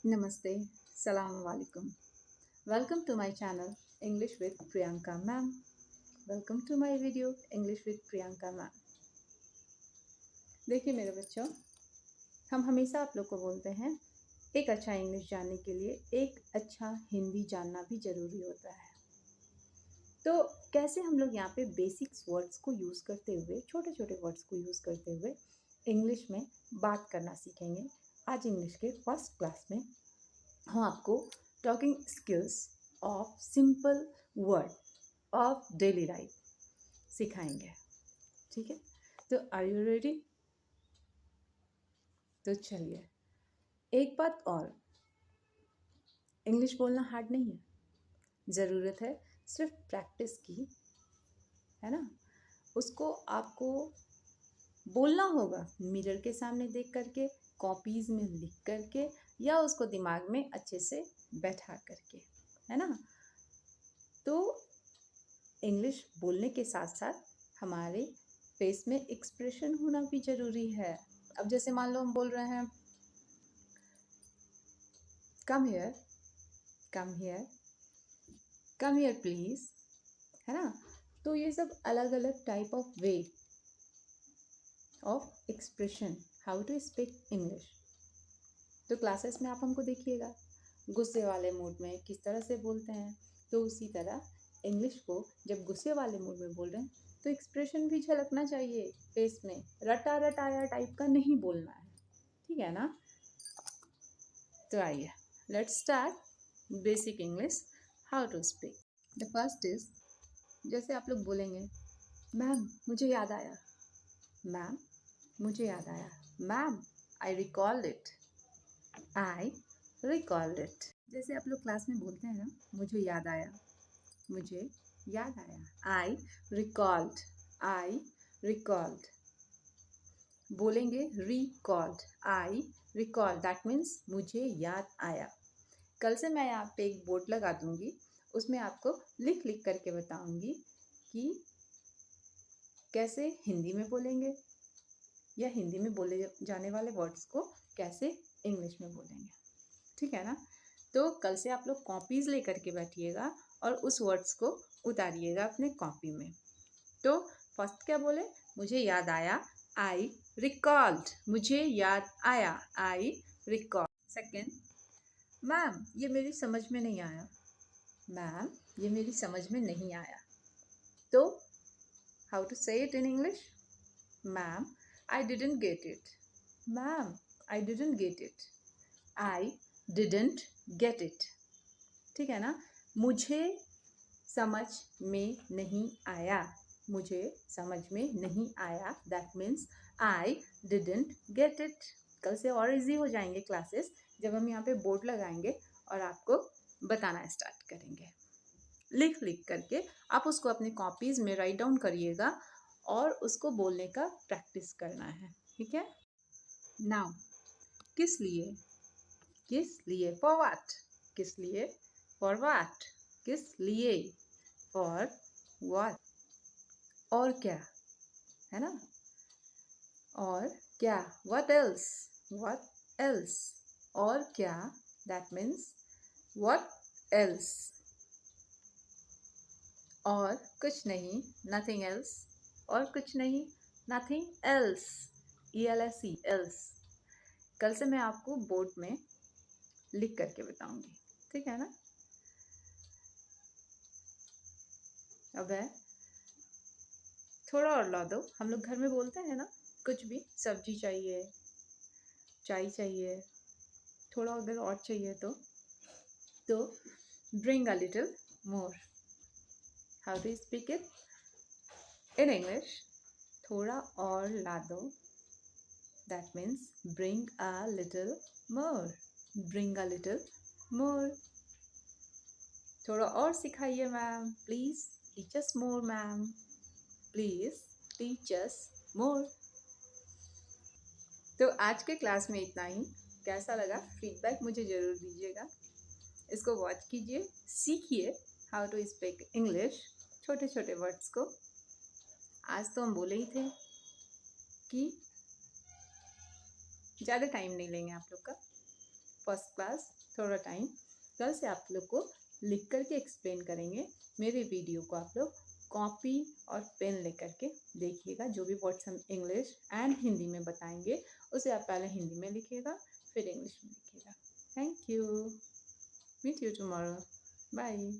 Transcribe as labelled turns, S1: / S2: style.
S1: Namaste, Salaam Alaikum. Welcome to my channel English with Priyanka Ma'am. Welcome to my video English with Priyanka Ma'am. देखिए मेरे बच्चों, हम हमेशा आप लोग को बोलते हैं एक अच्छा इंग्लिश जानने के लिए एक अच्छा हिंदी जानना भी ज़रूरी होता है। तो कैसे हम लोग यहाँ पे बेसिक्स वर्ड्स को यूज़ करते हुए, छोटे छोटे वर्ड्स को यूज़ करते हुए इंग्लिश में बात करना सीखेंगे। आज इंग्लिश के फर्स्ट क्लास में हम आपको talking skills of simple word of daily life सिखाएंगे। ठीक है, तो आर यू रेडी? तो चलिए, एक बात और, इंग्लिश बोलना हार्ड नहीं है, ज़रूरत है सिर्फ प्रैक्टिस की, है ना। उसको आपको बोलना होगा मिरर के सामने देख करके, कॉपीज़ में लिख करके, या उसको दिमाग में अच्छे से बैठा करके, है ना। तो इंग्लिश बोलने के साथ साथ हमारे फेस में एक्सप्रेशन होना भी ज़रूरी है। अब जैसे मान लो हम बोल रहे हैं come here, come here, come here please, है ना। तो ये सब अलग अलग type of way of expression, how to speak English. तो क्लासेस में आप हमको देखिएगा गुस्से वाले मूड में किस तरह से बोलते हैं, तो उसी तरह इंग्लिश को जब गुस्से वाले मूड में बोल रहे हैं तो एक्सप्रेशन भी झलकना चाहिए फेस में, रटा रटाया टाइप का नहीं बोलना है, ठीक है ना। तो आइए, let's start basic English how to speak. The first is, जैसे आप लोग बोलेंगे मैम मुझे याद आया, मैम मुझे याद आया, ma'am I recalled it, I recalled it. जैसे आप लोग क्लास में बोलते हैं ना, मुझे याद आया, मुझे याद आया, आई रिकॉल्ड, आई रिकॉल्ड। बोलेंगे recalled, I recalled, that means मुझे याद आया। कल से मैं यहाँ पे एक बोर्ड लगा दूंगी, उसमें आपको लिख लिख करके बताऊंगी कि कैसे हिंदी में बोलेंगे या हिंदी में बोले जाने वाले वर्ड्स को कैसे इंग्लिश में बोलेंगे, ठीक है ना। तो कल से आप लोग कॉपीज़ लेकर के बैठिएगा और उस वर्ड्स को उतारिएगा अपने कॉपी में। तो फर्स्ट क्या बोले, मुझे याद आया, आई रिकॉल्ड, मुझे याद आया, आई रिकॉल्ड। सेकेंड, मैम ये मेरी समझ में नहीं आया, मैम ये मेरी समझ में नहीं आया। तो हाउ टू से it in English, ma'am I didn't get it, ma'am I didn't get it, I didn't get it, ठीक है ना। मुझे समझ में नहीं आया, मुझे समझ में नहीं आया, that means I didn't get it. कल से और इजी हो जाएंगे क्लासेस जब हम यहाँ पे बोर्ड लगाएंगे और आपको बताना स्टार्ट करेंगे। लिख लिख करके आप उसको अपने कॉपीज़ में राइट डाउन करिएगा और उसको बोलने का प्रैक्टिस करना है, ठीक है। नाउ, किस लिए, किस लिए, फॉर व्हाट, किस लिए, फॉर व्हाट, किस लिए, फॉर व्हाट, और क्या, है ना, और क्या, व्हाट एल्स, व्हाट एल्स, और क्या, दैट मीन्स व्हाट एल्स, और कुछ नहीं, नथिंग एल्स, और कुछ नहीं, नथिंग एल्स, ELSE एल्स। कल से मैं आपको बोर्ड में लिख करके बताऊंगी, ठीक है ना। अब है, थोड़ा और ला दो, हम लोग घर में बोलते हैं ना, कुछ भी सब्जी चाहिए, चाय चाहिए, थोड़ा अगर और चाहिए तो bring a little more. How to speak it in English, थोड़ा और ला दो, that means bring a little more, bring a little more. थोड़ा और सिखाइए ma'am, please teach us more ma'am, please teach us more. तो आज के क्लास में इतना ही। कैसा लगा फीडबैक मुझे ज़रूर दीजिएगा। इसको वॉच कीजिए, सीखिए हाउ टू स्पीक इंग्लिश, छोटे छोटे वर्ड्स को। आज तो हम बोले ही थे कि ज़्यादा टाइम नहीं लेंगे आप लोग का। फर्स्ट क्लास, थोड़ा टाइम। कल से आप लोग को लिख कर के एक्सप्लेन करेंगे। मेरे वीडियो को आप लोग कॉपी और पेन लेकर के देखिएगा। जो भी वर्ड्स हम इंग्लिश एंड हिंदी में बताएंगे उसे आप पहले हिंदी में लिखिएगा, फिर इंग्लिश में लिखिएगा। Thank you. Meet you tomorrow. Bye.